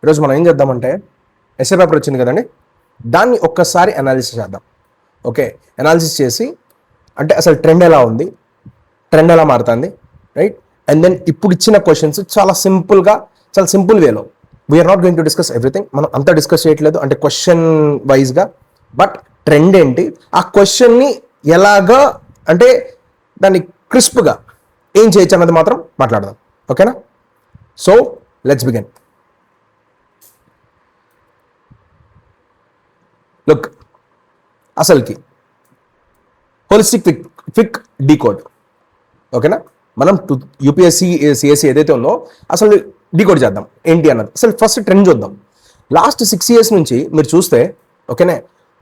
ఈరోజు మనం ఏం చేద్దామంటే ఎస్ఏ పేపర్ వచ్చింది కదండి, దాన్ని ఒక్కసారి అనాలిసిస్ చేద్దాం. ఓకే, అనాలిసిస్ చేసి అంటే అసలు ట్రెండ్ ఎలా ఉంది, ట్రెండ్ ఎలా మారుతుంది, రైట్? అండ్ దెన్ ఇప్పుడు ఇచ్చిన క్వశ్చన్స్ చాలా సింపుల్గా, చాలా సింపుల్ వేలో, we're not going to discuss everything, మనం అంతా డిస్కస్ చేయట్లేదు అంటే క్వశ్చన్ వైజ్గా, బట్ ట్రెండ్ ఏంటి, ఆ క్వశ్చన్ని ఎలాగా అంటే దాన్ని క్రిస్ప్గా ఏం చేయొచ్చు అన్నది మాత్రం మాట్లాడదాం. ఓకేనా? So let's begin. లుక్, అసలుకి హోలిస్టిక్ క్విక్ డీకోడ్. ఓకేనా? మనం యూపీఎస్సీ సిఎస్సి ఏదైతే ఉందో అసలు డీకోడ్ చేద్దాం ఏంటి అన్నది. అసలు ఫస్ట్ ట్రెండ్ చూద్దాం. లాస్ట్ 6 years నుంచి మీరు చూస్తే, ఓకేనా,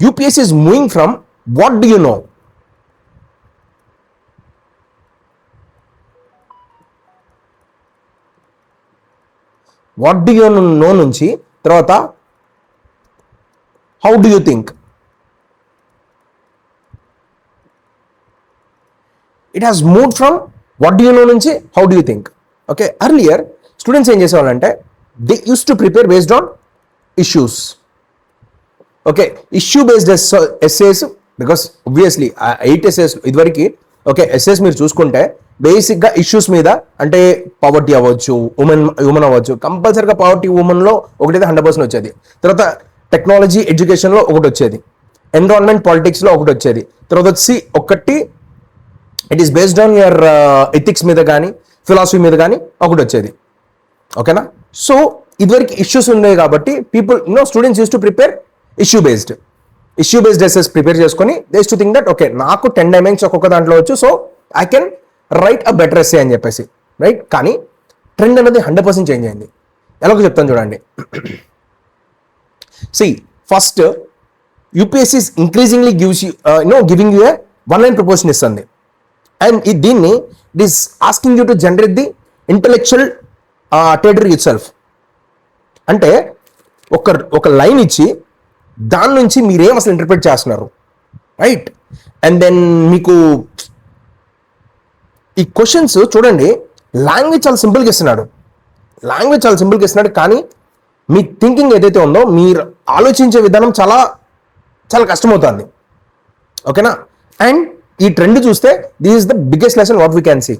UPSC is moving from what do you know, what do you know నుంచి తర్వాత how do you think. It has moved from what do you know నుంచి how do you think. Okay, earlier students ఏం చేసేవాళ్ళంటే they use to prepare based on issues. Okay, issue based essays, because obviously 8 essays ఇదివరకు. Okay, essays మీరు చూసుకుంటే బేసిక్గా issues మీద, అంటే poverty అవ్వచ్చు, ఉమెన్ అవ్వచ్చు, కంపల్సరీగా పావర్టీ ఉమెన్లో ఒకటైతే 100% వచ్చేది. తర్వాత టెక్నాలజీ ఎడ్యుకేషన్లో ఒకటి వచ్చేది, ఎన్విరాన్మెంట్ పాలిటిక్స్లో ఒకటి వచ్చేది. తర్వాత వచ్చి ఒకటి it is based on your ethics మీద కానీ ఫిలాసఫీ మీద కానీ ఒకటి వచ్చేది. ఓకేనా? సో ఇదివరకు ఇష్యూస్ ఉన్నాయి కాబట్టి people students use to prepare issue based essays prepare చేసుకొని they use to think that okay నాకు 10 dimensions ఒక్కొక్క దాంట్లో వచ్చు, so I can write a better essay అని చెప్పేసి, రైట్? కానీ ట్రెండ్ అనేది 100% చేంజ్ అయింది. ఎలాగో చెప్తాను చూడండి. First UPSC increasingly giving you A 1-line proposition ఇస్తుంది. అండ్ దీన్ని it is asking you to generate the intellectual territory it self. అంటే ఒక లైన్ ఇచ్చి దాని నుంచి మీరేం అసలు ఇంటర్ప్రిట్ చేస్తున్నారు, రైట్? అండ్ దెన్ మీకు ఈ క్వశ్చన్స్ చూడండి, లాంగ్వేజ్ చాలా సింపుల్గా ఇస్తున్నాడు, కానీ మీ థింకింగ్ ఏదైతే ఉందో, మీరు ఆలోచించే విధానం చాలా చాలా కష్టమవుతుంది. ఓకేనా? అండ్ ఈ ట్రెండ్ చూస్తే this is the biggest lesson what we can see.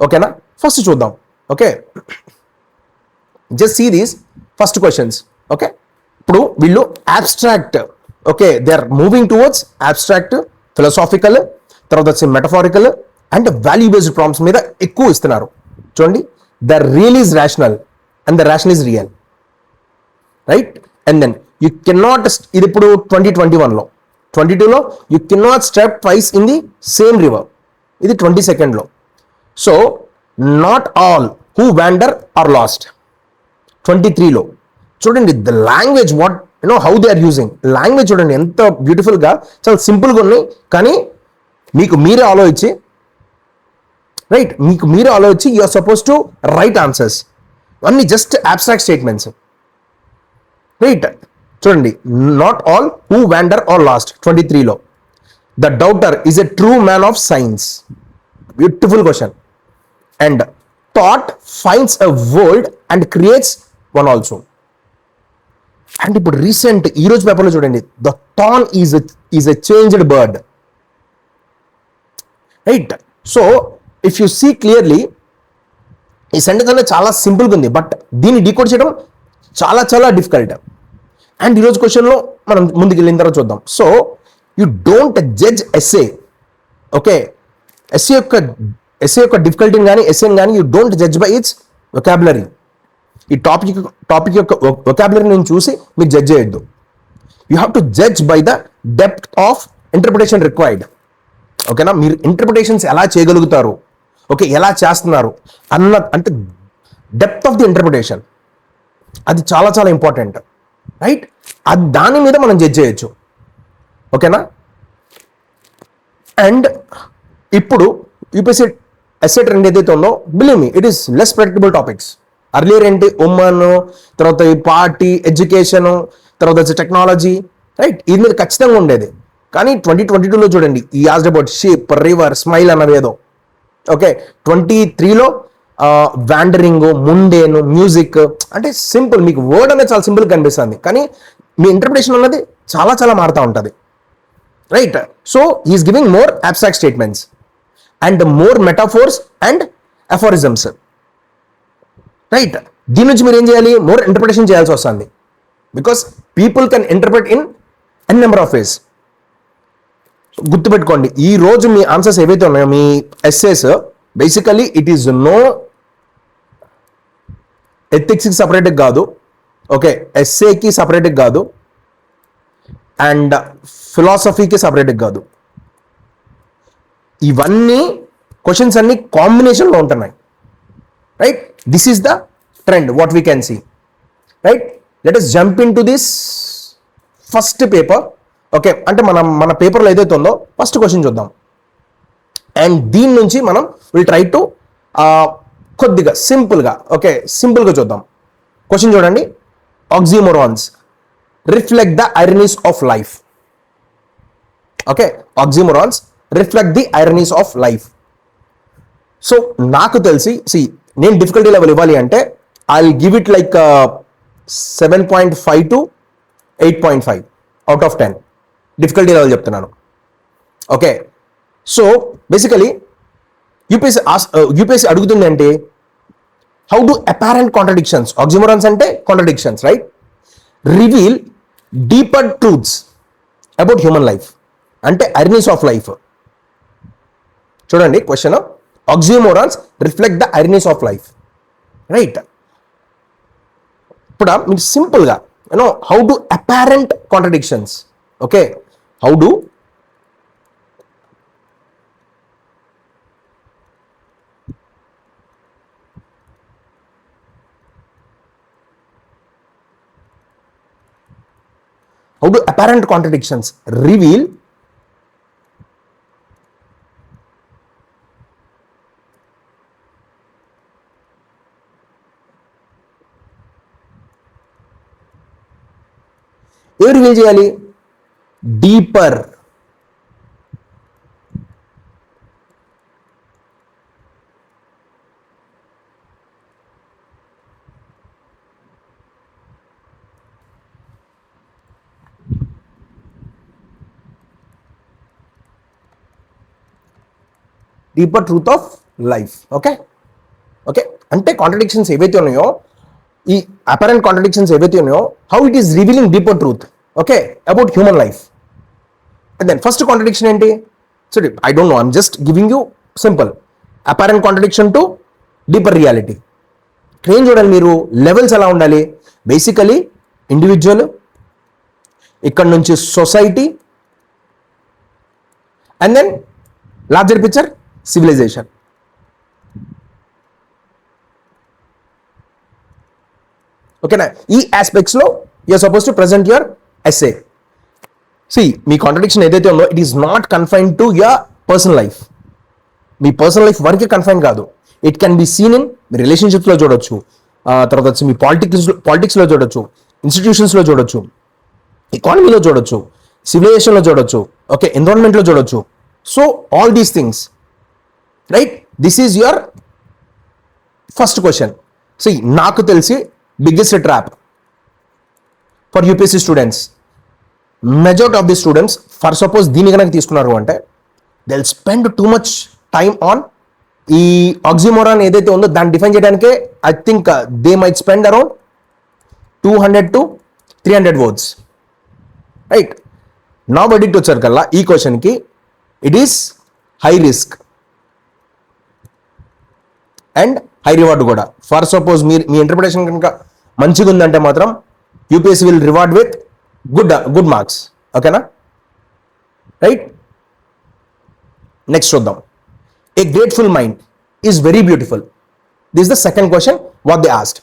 ఓకేనా? ఫస్ట్ చూద్దాం. Okay, just see these first questions. Okay, ఇప్పుడు వీళ్ళు abstract, okay, they are moving towards abstract, philosophical, తర్వాత వచ్చి metaphorical and value based prompts మీద ఎక్కువ ఇస్తున్నారు. చూడండి, the real is rational and the rational is real, right? And then you cannot, ఇది ఇప్పుడు 2021లో, 22లో you cannot step twice in the same river, ఇది 22nd. So not all who wander are lost 23లో. చూడండి the language, what how they are using language చూడండి ఎంత బ్యూటిఫుల్గా, చాలా సింపుల్గా ఉన్నాయి. కానీ మీకు మీరే ఆలోచించి, right, you are suppose to write answers. అన్ని జస్ట్ అబ్స్ట్రాక్ట్ స్టేట్మెంట్స్, రైట్? చూడండి, not all who wander are lost 23లో. The doubter is a true man of science, beautiful question. And thought finds a world and creates one also. And ఇప్పుడు recent ఈరోజు పేపర్లో చూడండి, the than is a changed bird, right? So if you see clearly, ఈ sentence అనేది చాలా సింపుల్గా ఉంది, but దీన్ని డీకోడ్ చేయడం చాలా చాలా డిఫికల్ట్. అండ్ ఈరోజు క్వశ్చన్లో మనం ముందుకు వెళ్ళిన తర్వాత చూద్దాం. So you don't judge essay, okay, essay యొక్క డిఫికల్టీని కానీ ఎస్ఏని కానీ you don't judge by its vocabulary. ఈ టాపిక్ యొక్క వొకాబులరీ నేను చూసి మీరు జడ్జ్ చేయొద్దు. You have to judge by the depth of interpretation required. ఓకేనా? మీరు ఇంటర్ప్రిటేషన్స్ ఎలా చేయగలుగుతారు, ఓకే, ఎలా చేస్తున్నారు అంటే డెప్త్ ఆఫ్ ది ఇంటర్ప్రిటేషన్, అది చాలా చాలా ఇంపార్టెంట్, రైట్? అది దాని మీద మనం జడ్జ్ చేయొచ్చు. ఓకేనా? అండ్ ఇప్పుడు యూపీఎస్సీ ఎస్ఏ ట్రెండ్ ఏదైతే ఉందో, believe me, it is less predictable topics. Earlier ఏంటి, ఉమెన్, తర్వాత ఈ పార్టీ, ఎడ్యుకేషన్, తర్వాత వచ్చి టెక్నాలజీ, రైట్? ఇది మీద ఖచ్చితంగా ఉండేది. కానీ 2022లో చూడండి, ఈ asked about sheep, river, smile అన్నది ఏదో. ఓకే, 23లో వ్యాండరింగ్, ముండేను, మ్యూజిక్, అంటే సింపుల్, మీకు వర్డ్ అనేది చాలా సింపుల్ కనిపిస్తుంది, కానీ మీ ఇంటర్ప్రిటేషన్ అన్నది చాలా చాలా మారుతూ ఉంటుంది, right? So he is giving more abstract statements and more metaphors and aphorisms, right? దీని నుంచి మీరు ఏం చేయాలి? మోర్ ఇంటర్ప్రిటేషన్ చేయాల్సి వస్తుంది, because people can interpret in n number of ways. గుర్తుపెట్టుకోండి, ఈ రోజు మీ ఆన్సర్స్ ఏవైతే ఉన్నాయో, మీ essays, basically it is no ఎథిక్స్కి సపరేట్గా కాదు, ఓకే, ఎస్ఏకి సపరేట్గా కాదు, అండ్ ఫిలాసఫీకి సపరేట్గా కాదు. ఇవన్నీ క్వశ్చన్స్ అన్ని కాంబినేషన్లో ఉంటున్నాయి, right? This is the trend what we can see, right? Let us jump into this first paper, okay? అంటే మన పేపర్లో ఏదైతే ఉందో ఫస్ట్ క్వశ్చన్ చూద్దాం, అండ్ దీని నుంచి మనం విల్ ట్రై టు కొద్దిగా సింపుల్గా, ఓకే, సింపుల్గా చూద్దాం. క్వశ్చన్ చూడండి, oxymorons reflect the ironies of life. Okay, oxymorons reflect the ironies of life. So నాకు తెలిసి, నేను డిఫికల్టీ లెవెల్ ఇవ్వాలి అంటే I will give it like 7.5 to 8.5 out of 10 difficulty level చెప్తున్నాను, ఓకే? సో బేసికలీ యూపీఎస్సీ అడుగుతుంది అంటే, how do apparent contradictions, oxymorons అంటే contradictions, right, reveal deeper truths about human life, అంటే ఐరనీస్ ఆఫ్ లైఫ్. చూడండి question, oxymorons reflect the ironies of life, right? ఇప్పుడు మీరు సింపుల్గా how do apparent contradictions, okay, how do apparent contradictions reveal ఏ reveal చేయాలి? Deeper deeper truth of life, okay? Okay, అంటే contradictions ఏవైతే ఉన్నాయో, ఈ అపరెంట్ కాంట్రడిక్షన్స్ ఏవైతే ఉన్నాయో, how it is revealing deeper truth, okay, about human life. And then first contradiction ఏంటి? So I don't know, I'm just giving you simple apparent contradiction to deeper reality. ఏం చూడాలి మీరు, levels ఎలా ఉండాలి? Basically individual, ఇక్కడ నుంచి society, and then larger picture civilisation. ఓకేనా? ఈ ఆస్పెక్ట్స్ లో you're supposed to present your essay. మీ కాంట్రడిక్షన్ ఏదైతే ఉందో, it is not confined to your personal life. మీ పర్సనల్ లైఫ్ వరకే కన్ఫైన్ కాదు, it can be seen in relationships లో చూడొచ్చు, తర్వాత వచ్చి మీ పాలిటిక్స్లో చూడొచ్చు, ఇన్స్టిట్యూషన్స్లో చూడొచ్చు, ఎకానమీలో చూడొచ్చు, సివిలైజేషన్లో చూడొచ్చు, ఓకే, ఎన్విరాన్మెంట్లో చూడొచ్చు. So all these things, right? This is your first question. నాకు తెలిసి biggest trap for UPSC students, majority of the students, for suppose దీని కనుక తీసుకున్నారు అంటే, they will spend too much time on ఈ ఆక్సిమోరాన్ ఏదైతే ఉందో దాన్ని డిఫైన్ చేయడానికే. I think they might spend around 200 to 300 words, right? నా బడ్జెట్ వచ్చారు కల్లా ఈ క్వశ్చన్కి, it is high risk and high reward కూడా. ఫర్ సపోజ్ మీ ఇంటర్ప్రిటేషన్ కనుక మంచిగా ఉందంటే మాత్రం UPSC will reward with good marks, ఓకేనా? రైట్, నెక్స్ట్ చూద్దాం. A grateful mind is very beautiful. This the second question what they asked,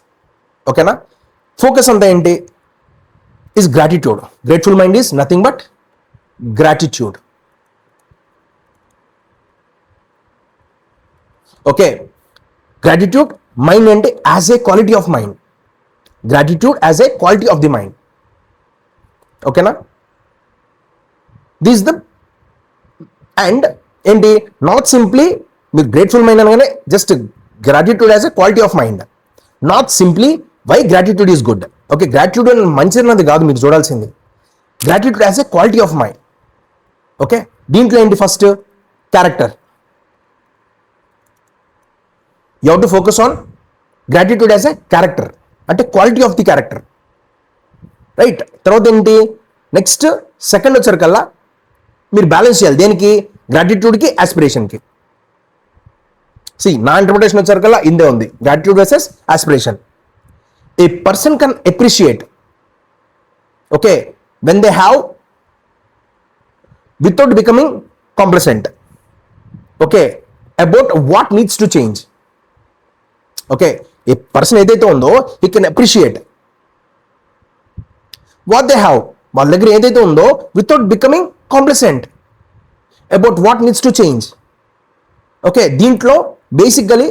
ఓకేనా? Focus అంతా ఏంటి? Is gratitude. Grateful mind is nothing but gratitude, okay? Gratitude mind అంటే as a quality of mind, gratitude as a quality of the mind, ఓకేనా? This the and ఏంటి, not simply మీరు grateful mind అనగానే just gratitude as a quality of mind, not simply why gratitude is good. Okay, gratitude మంచిదన్నది కాదు మీరు చూడాల్సింది, gratitude as a quality of mind. Okay, దీంట్లో ఏంటి first character, you have to focus on gratitude as a character, అంటే quality of the character, right. తర్వాత ఏంటి next second వచ్చారు మీరు బ్యాలెన్స్ చేయాలి దేనికి, గ్రాటిట్యూడ్కి ఆస్పిరేషన్కి. నా ఇంటర్ప్రిటేషన్ వచ్చారు ఇందే ఉంది, gratitude versus aspiration. A person can appreciate, okay, when they have without becoming complacent, okay, about what needs to change. Okay, a person ఏదైతే ఉందో he can appreciate what they have, వాళ్ళ దగ్గర ఏదైతే ఉందో without becoming complacent about what needs to change. Okay, దీంట్లో basically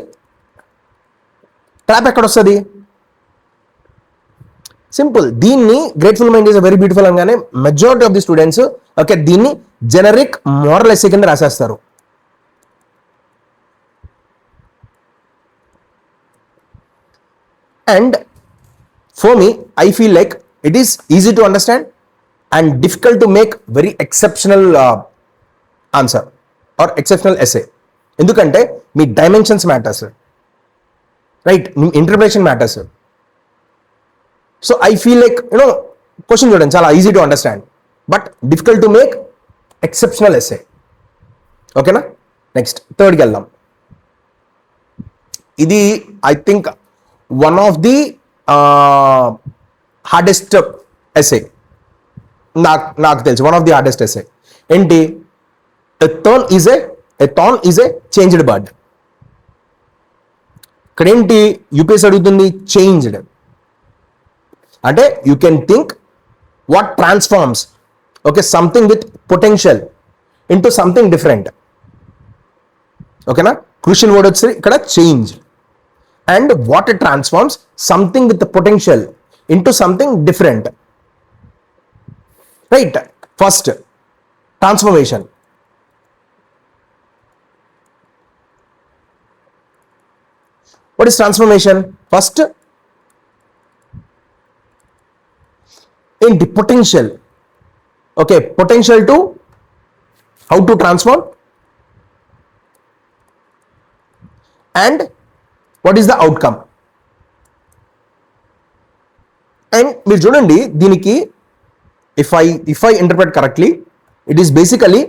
trap ఎక్కడ వస్తుంది, simple. దీన్ని grateful mind is very beautiful అనగానే majority of the students okay దీన్ని జెనరిక్ మోరల్ ఎస్సే కింద రాసేస్తారు. And for me I feel like it is easy to understand and difficult to make very exceptional answer or exceptional essay. ఎందుకంటే మీ dimensions matters, right, మీ interpretation matters. So I feel like question చూడండి చాలా easy to understand but difficult to make exceptional essay. ఓకేనా, next థర్డ్కి వెళ్దాం. ఇది I think one of the hardest essay, నాకు తెలిసి one of the hardest essay. ఏంటి, a thorn is a changed bird. ఇక్కడ ఏంటి యూపీఎస్ అడుగుతుంది చేంజ్డ్ అంటే you can think what transforms okay something with potential into something different. ఓకేనా, crucial word వచ్చి ఇక్కడ change. And what it transforms something with potential into something different, right. First transformation, what is transformation? First ఏంటి potential, okay, potential to how to transform and what is the outcome. And మీరు చూడండి దీనికి if I interpret correctly it is basically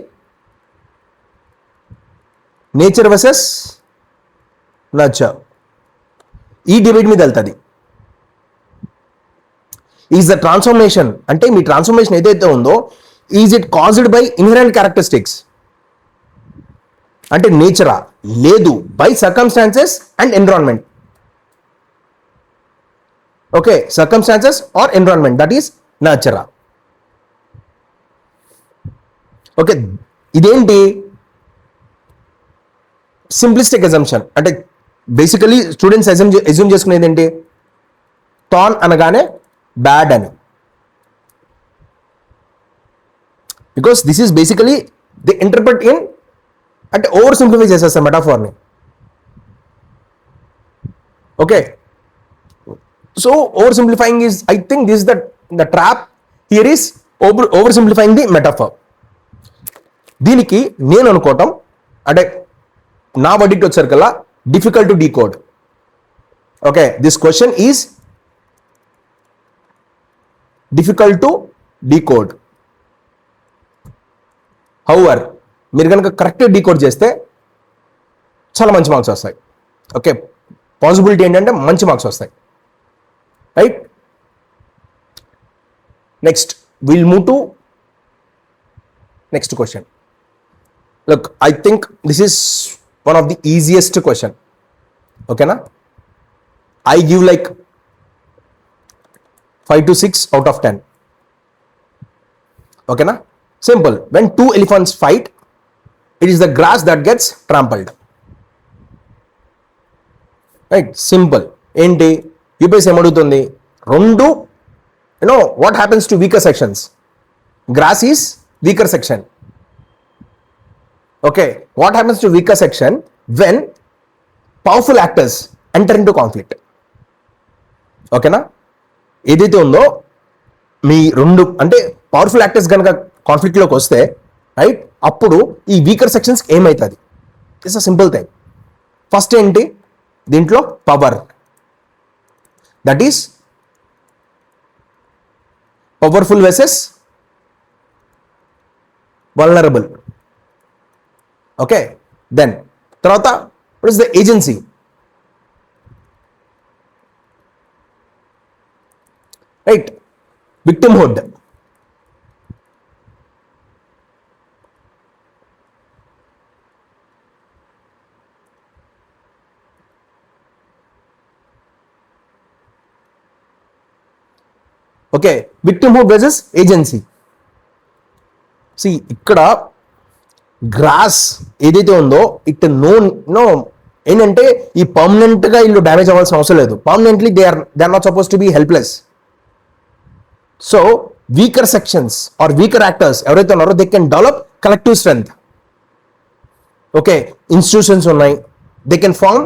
nature versus nurture, ఈ debate మీద వెళ్తుంది. Is the transformation అంటే మీ transformation ఏదైతే ఉందో is it caused by inherent characteristics అంటే నేచరా, లేదు by circumstances and environment. Okay, circumstances or environment that is నేచరా. ఓకే, ఇదేంటి సింప్లిస్టిక్ అజంప్షన్ అంటే బేసికలీ స్టూడెంట్స్ అజ్యూమ్ చేసుకునేది ఏంటి, థాన్ అనగానే బ్యాడ్ అని. Because this is basically the interpret in అంటే ఓవర్ సింప్లిఫై చేసేస్తారు మెటాఫోర్ని. Okay, so over simplifying is I think this the trap here is over simplifying the metaphor. దీనికి నేను అనుకోవటం అంటే నా వర్డిక్ట్ వచ్చారు కల్లా difficult to decode. Okay, this question is difficult to decode. However, మీరు కనుక కరెక్ట్గా డీకోడ్ చేస్తే చాలా మంచి మార్క్స్ వస్తాయి. ఓకే, పాసిబిలిటీ ఏంటంటే మంచి మార్క్స్ వస్తాయి, right. Next will move to next question. Look, I think this is one of the easiest question. Okay na, I give like 5 to 6 out of 10. Okay na, simple. When two elephants fight, it is the grass that gets trampled, right? Simple. Enti UPSC em adugutundi rendu, what happens to weaker sections? Grass is weaker section. Okay, what happens to weaker section when powerful actors enter in to conflict. ఓకేనా? ఏదైతే ఉందో మీ రెండు అంటే powerful actors కనుక కాన్ఫ్లిక్ట్లోకి వస్తే right, అప్పుడు ఈ weaker sections ఏమవుతుంది? It's a simple thing. First ఏంటి దీంట్లో? Power. That is powerful versus vulnerable. Okay, then తర్వాత what is the agency? Right, victimhood. ఓకే, victimhood versus agency. See, ఇక్కడ గ్రాస్ ఏదైతే ఉందో ఇట్ నో ఏంటంటే ఈ పర్మనెంట్ గా ఇల్లు డ్యామేజ్ అవ్వాల్సిన అవసరం లేదు. Permanently they are not suppose to be helpless. So weaker sections or weaker actors ఎవరైతే ఉన్నారో they can develop collective strength. Okay, institutions ఉన్నాయి, they can form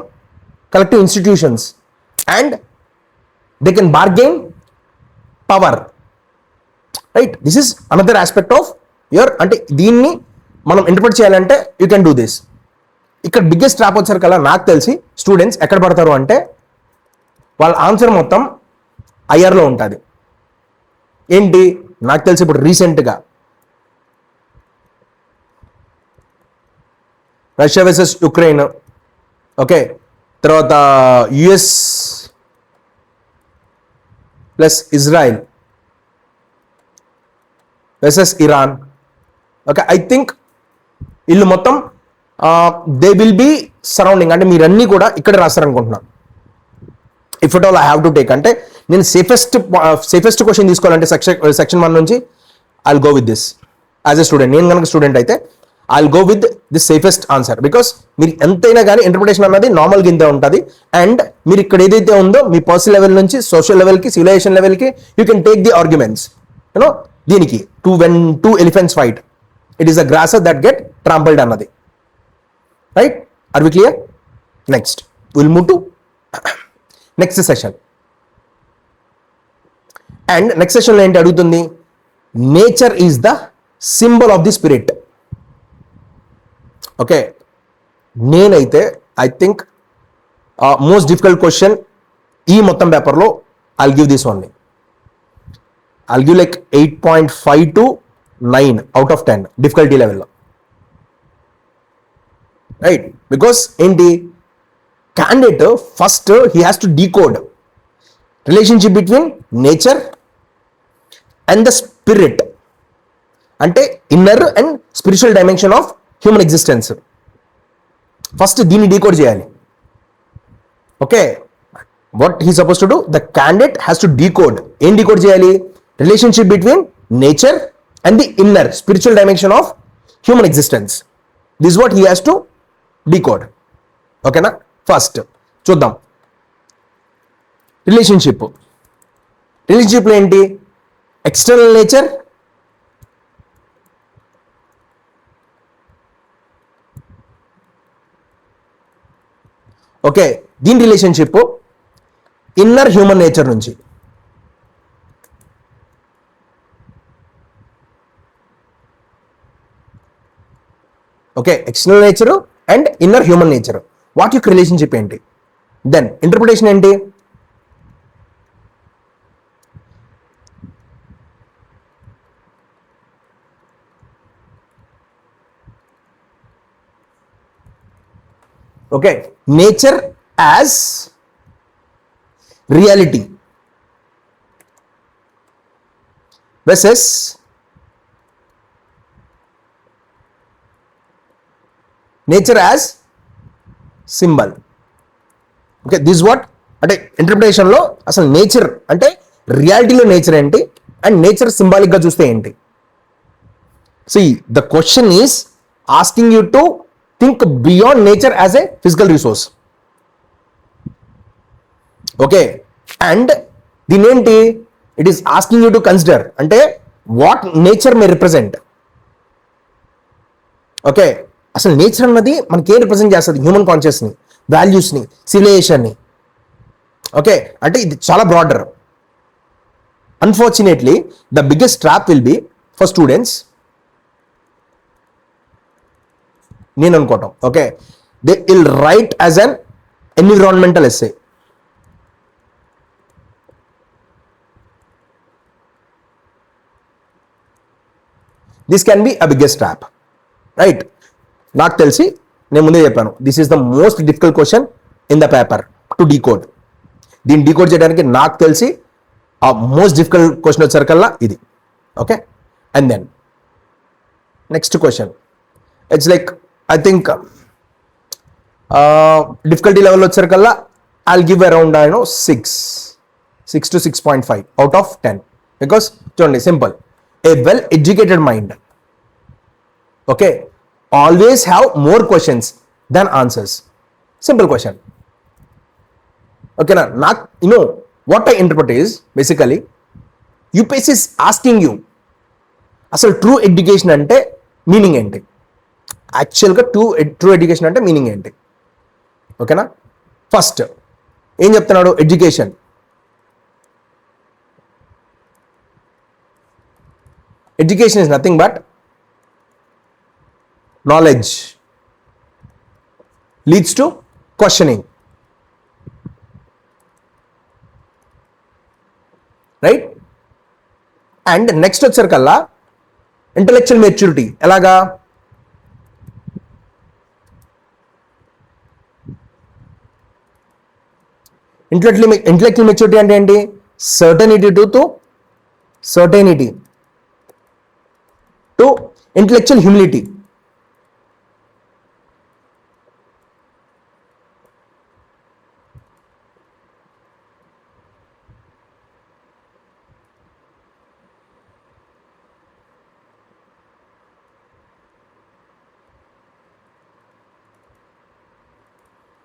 collective institutions and they can bargain power. Right, this is another aspect of your, అంటే దీన్ని మనం interpret చేయాలంటే you can do this. ఇక్కడ biggest trap వచ్చారు కదా నాకు తెలిసి స్టూడెంట్స్ ఎక్కడ పడతారు అంటే వాళ్ళ ఆన్సర్ మొత్తం ఐఆర్లో ఉంటుంది. ఏంటి నాకు తెలిసి ఇప్పుడు రీసెంట్గా రష్యా వర్సెస్ యుక్రెయిన్, ఓకే, తర్వాత US plus Israel versus Iran. Okay, I think వీళ్ళు మొత్తం దే విల్ బి సరౌండింగ్, అంటే మీరన్నీ కూడా ఇక్కడ రాస్తారనుకుంటున్నాను. If it all I have to take, అంటే నేను సేఫెస్ట్ క్వశ్చన్ తీసుకోవాలంటే సెక్షన్ 1 నుంచి I will go with this as a student. నేను కనుక స్టూడెంట్ అయితే I will go with this safest answer, because మీరు ఎంతైనా కానీ ఇంటర్ప్రిటేషన్ అన్నది నార్మల్ కింద ఉంటుంది. అండ్ మీరు ఇక్కడ ఏదైతే ఉందో మీ పర్సనల్ లెవెల్ నుంచి సోషల్ లెవెల్కి, సివిలైజేషన్ లెవెల్కి you can take the arguments. You know దీనికి when two elephants fight, it is a grasser that get trampled అన్నది. Right, are we clear? Next will move to next session. And next సెషన్లో ఏంటి అడుగుతుంది? Nature is the symbol of the spirit. Okay, నేనైతే I think most difficult question ఈ మొత్తం పేపర్లో I'll give this only. I'll give like 8.5 to 9 out of 10 difficulty level. Right, because in the candidate first he has to decode relationship between nature and the spirit, ante inner and spiritual dimension of human existence. First దీన్ని decode చేయాలి. Okay, what he supposed to do? The candidate has to decode. ఏం decode చేయాలి? Relationship between nature and the inner spiritual dimension of human existence. This is what he has to decode. Okay na? First చూద్దాం. Relationship లో ఏంటి? External nature, okay, దీని relationship inner human nature నుంచి. Okay, external nature and inner human nature, వాటి యొక్క relationship ఏంటి? Then interpretation ఏంటి? Okay, nature as reality versus nature as symbol. Okay, this what అంటే ఇంటర్ప్రిటేషన్లో అసలు నేచర్ అంటే రియాలిటీలో నేచర్ ఏంటి అండ్ నేచర్ సింబాలిక్గా చూస్తే ఏంటి? See the question is asking you to think beyond nature as a physical resource. Okay, and దీని ఏంటి? It is asking you to consider అంటే what nature may represent. Okay, అసలు నేచర్ అన్నది మనకి ఏం రిప్రజెంట్ చేస్తుంది? హ్యూమన్ కాన్షియస్ని. వాల్యూస్ని, సివిలైజేషన్ని. ఓకే, అంటే ఇది చాలా broader. Unfortunately the biggest trap will be for students, నేను అనుకోవటం. Okay, they will write as an environmental essay. This can be a biggest trap, right? నాకు తెలిసి నేను ముందే చెప్పాను, this is the most difficult question in the paper to decode. దీన్ని decode చేయడానికి నాకు తెలిసి ఆ మోస్ట్ డిఫికల్ట్ క్వశ్చన్ వచ్చేసరికల్లా ఇది. Okay, and then next question, it's like I think difficulty level వచ్చేసరికల్లా I'll give around 6 to 6.5 out of 10. Because చూడండి, simple, a well educated mind, okay, always have more questions than answers. Simple question. ఓకేనా? నాకు what I interpret is basically UPSC is asking you అసలు true education అంటే meaning ఏంటి, యాక్చువల్గా true education అంటే meaning ఏంటి. ఓకేనా? ఫస్ట్ ఏం చెప్తున్నాడు? Education is nothing but knowledge leads to questioning, right? And next వచ్చేసరికల్లా ఇంటలెక్చువల్ మెచ్యూరిటీ. ఎలాగా? ఇంటలెక్చువల్ మెచ్యూరిటీ అంటే ఏంటి? Certainty to intellectual humility.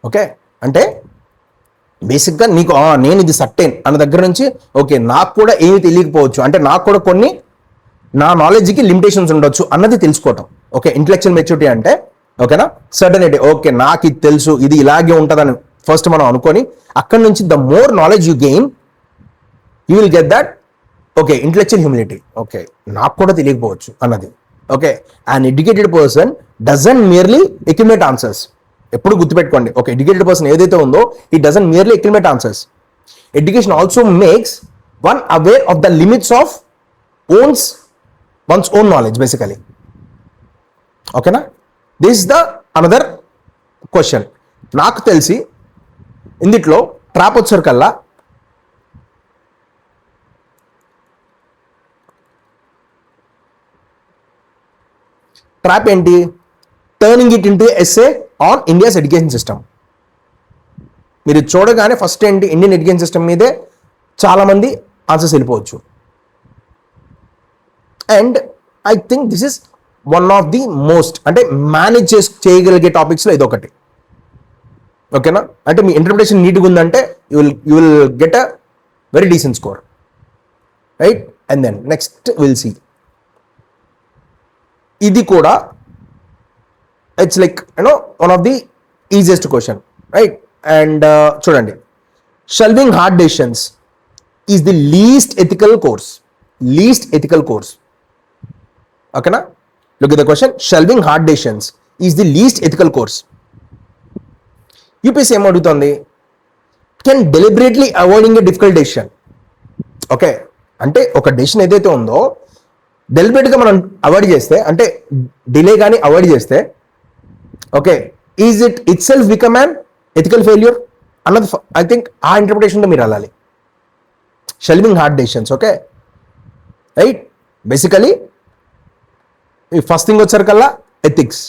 Okay, అంటే బేసిక్గా నీకు నేను ఇది సర్టెన్ అన్న దగ్గర నుంచి, ఓకే నాకు కూడా ఏమి తెలియకపోవచ్చు, అంటే నాకు కూడా కొన్ని నా నాలెడ్జ్కి లిమిటేషన్స్ ఉండొచ్చు అన్నది తెలుసుకోవటం. ఓకే, ఇంటలెక్చువల్ మెచ్యూరిటీ అంటే ఓకేనా, సర్టనిటీ. ఓకే, నాకు ఇది తెలుసు, ఇది ఇలాగే ఉంటుందని ఫస్ట్ మనం అనుకొని అక్కడి నుంచి the more knowledge you gain, you will get that okay intellectual humility. Okay, నాకు కూడా తెలియకపోవచ్చు అన్నది. Okay, an educated person doesn't merely accumulate answers. ఎప్పుడు గుర్తుపెట్టుకోండి, ఒక ఎడ్యుకేటెడ్ పర్సన్ ఏదైతే ఉందో ఈ doesn't merely accumulate answers. Education also makes one aware of the limits of one's own knowledge basically. ఓకేనా? This is the another question. నాకు తెలిసి ఇందులో ట్రాప్ వచ్చేసరికల్లా ట్రాప్ ఏంటి? Turning it into essay on India's education system. మీరు చూడగానే first ఏంటి, Indian education system మీదే చాలామంది ఆన్సర్స్ వెళ్ళిపోవచ్చు. And I think this is one of the most, అంటే మేనేజ్ చేయగలిగే టాపిక్స్లో ఇదొకటి. ఓకేనా? అంటే మీ ఇంటర్ప్రిటేషన్ నీట్గా ఉందంటే you will get a very decent score, right? And then next will see, ఇది కూడా it's like one of the easiest question, right? And చూడండి, shelving hard decisions is the least ethical course. ఓకేనా? Look at the question, shelving hard decisions is the least ethical course. UPSC ఏం అడుగుతుంది? Can deliberately avoiding a difficult decision. Okay, అంటే ఒక decision ఏదైతే ఉందో డెలిబరేట్గా మనం avoid చేస్తే, అంటే డిలే కానీ అవాయిడ్ చేస్తే, okay, is it self become an ethical failure అన్నది ఐ థింక్ ఆ ఇంటర్ప్రిటేషన్లో మీరు వెళ్ళాలి. Shelving hard decisions, okay, right? Basically ఈ ఫస్ట్ థింగ్ వచ్చారికల్లా ఎథిక్స్,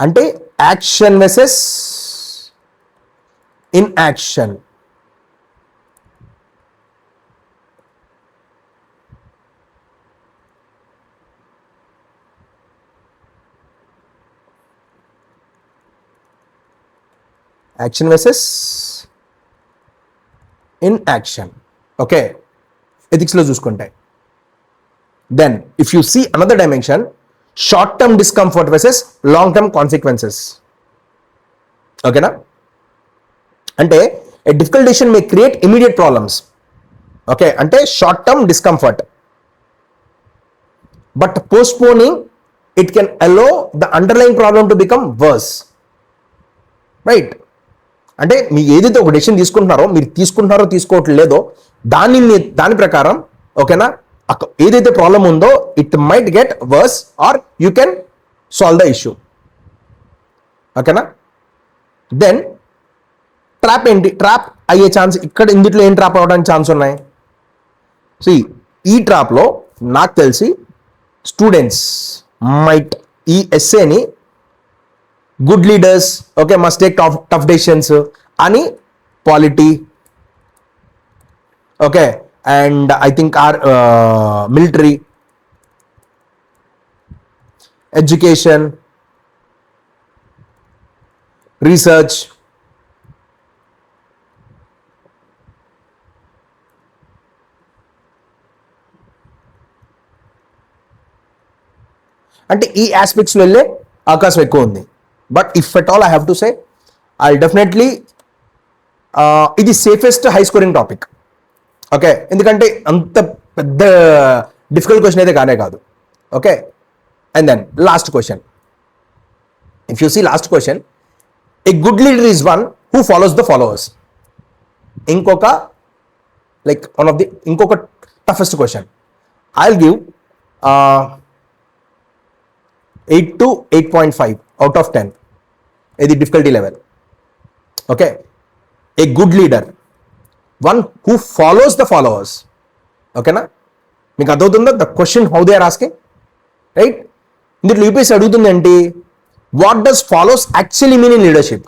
అంటే action versus inaction. Action versus inaction. Okay, ఎథిక్స్లో చూసుకుంటే. Then if you see another dimension, short term discomfort versus long term consequences. ఓకేనా? అంటే a difficult decision may create immediate problems. Okay, అంటే short term discomfort, but postponing it can allow the underline problem to become worse. Right? అంటే మీకు ఏదైతే ఒక decision తీసుకుంటున్నారో, మీరు తీసుకుంటున్నారో తీసుకోవట్లేదో దాని ప్రకారం, ఓకేనా, ఏదైతే ప్రాబ్లం ఉందో it might get worse or you can solve the issue. ఓకేనా? దెన్ ట్రాప్ ఏంటి? ట్రాప్ అయ్యే ఛాన్స్ ఇక్కడ ఇందులో ఏం ట్రాప్ అవ్వడానికి ఛాన్స్ ఉన్నాయి? సి, ఈ ట్రాప్లో నాకు తెలిసి స్టూడెంట్స్ మైట్ ఈ ఎస్సేని good leaders, okay, must take tough decisions అని polity, okay, and I think or military, education, research, అంటే ఈ ఆస్పెక్ట్స్లో వెళ్ళే అవకాశం ఎక్కువ ఉంది. But if at all I have to say, I definitely ఇది safest high scoring topic. Okay, ఎందుకంటే అంత పెద్ద డిఫికల్ట్ క్వశ్చన్ అయితే కానే కాదు. Okay, and then last question. If you see last question, a good leader is one who follows the followers. ఇంకొక toughest question. I will give 8 to 8.5 out of 10. ఇది difficulty level. Okay, a good leader, one who follows the followers. ఓకేనా? మీకు అర్థమవుతుందా the question how they are asking? Right? ఇందులో UPSC అడుగుతుంది ఏంటి? What does follows actually mean in leadership?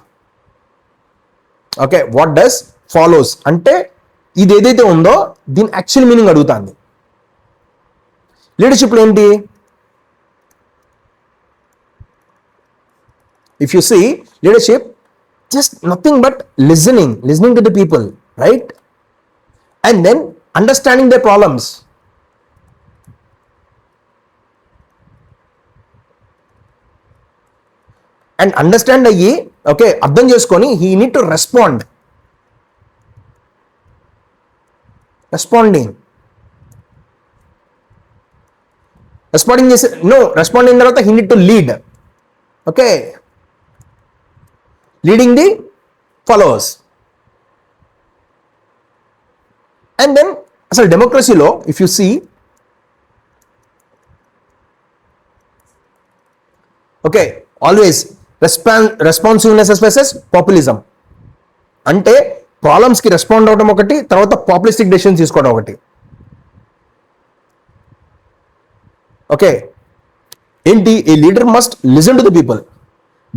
Okay, what does follows అంటే ఇది ఏదైతే ఉందో దీని యాక్చువల్ మీనింగ్ అడుగుతుంది. లీడర్షిప్లో ఏంటి? If you see leadership, just nothing but listening to the people, right? And then understanding their problems. And understand అయ్యి, okay, అర్థం చేసుకొని he need to respond. Responding చేసి రెస్పాండింగ్ తర్వాత he need to lead. Okay, leading the followers. And then అసలు డెమోక్రసీలో if you see, okay, always responsiveness versus populism. అంటే ప్రాబ్లమ్స్కి respond అవడం ఒకటి, తర్వాత పాపులిస్టిక్ డెసిషన్స్ తీసుకోవడం ఒకటి. ఓకే, ఏంటి? A leader must listen to the people,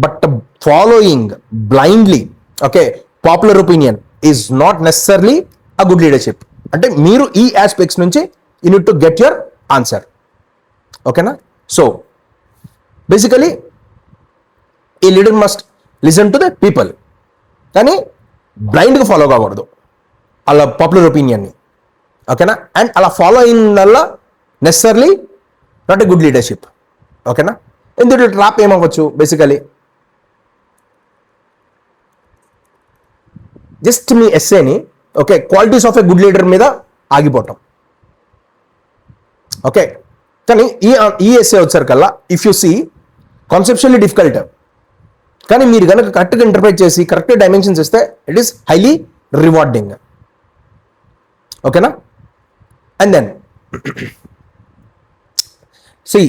but following blindly, okay, popular opinion is not necessarily a good leadership. అంటే మీరు ఈ ఆస్పెక్ట్స్ నుంచి you need to get your answer. ఓకేనా? సో బేసికలీ ఈ leader must listen to the people, కానీ బ్లైండ్గా follow కాకూడదు అలా పాపులర్ ఒపీనియన్ని. ఓకేనా? అండ్ అలా ఫాలో అయిన necessarily not a good leadership. ఓకేనా? ఇందులో ట్రాప్ ఏమవ్వచ్చు? బేసికలీ జస్ట్ మీ ఎస్సేని, okay, qualities of a good leader మీద ఆగిపోవటం. ఓకే, కానీ ఈ ఎస్సే వచ్చేసరికల్లా if you see conceptually difficult, కానీ మీరు కనుక కరెక్ట్గా ఇంటర్ప్రైట్ చేసి కరెక్ట్ డైమెన్షన్స్ ఇస్తే ఇట్ ఈస్ హైలీ రివార్డింగ్. ఓకేనా? అండ్ దెన్ సి,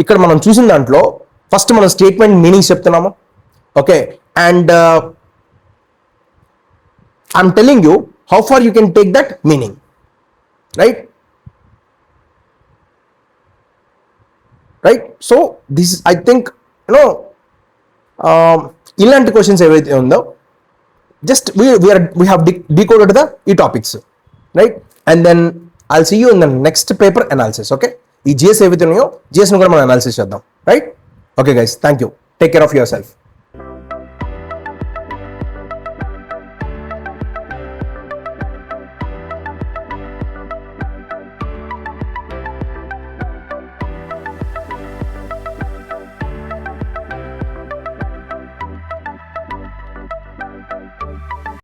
ఇక్కడ మనం చూసిన దాంట్లో ఫస్ట్ మనం స్టేట్మెంట్ మీనింగ్స్ చెప్తున్నాము. Okay, and I'm telling you how far you can take that meaning, right? So this I think ఇలాంటి క్వశ్చన్స్ ఏవైతే ఉందో జస్ట్ we have decoded ఈ topics, right? And then I'll see you in the next paper analysis. Okay, ఈ GS ఏవైతే ఉన్నాయో జిఎస్ని కూడా మనం అనాలిసిస్ చేద్దాం, right? Okay guys, thank you. Take care of your self.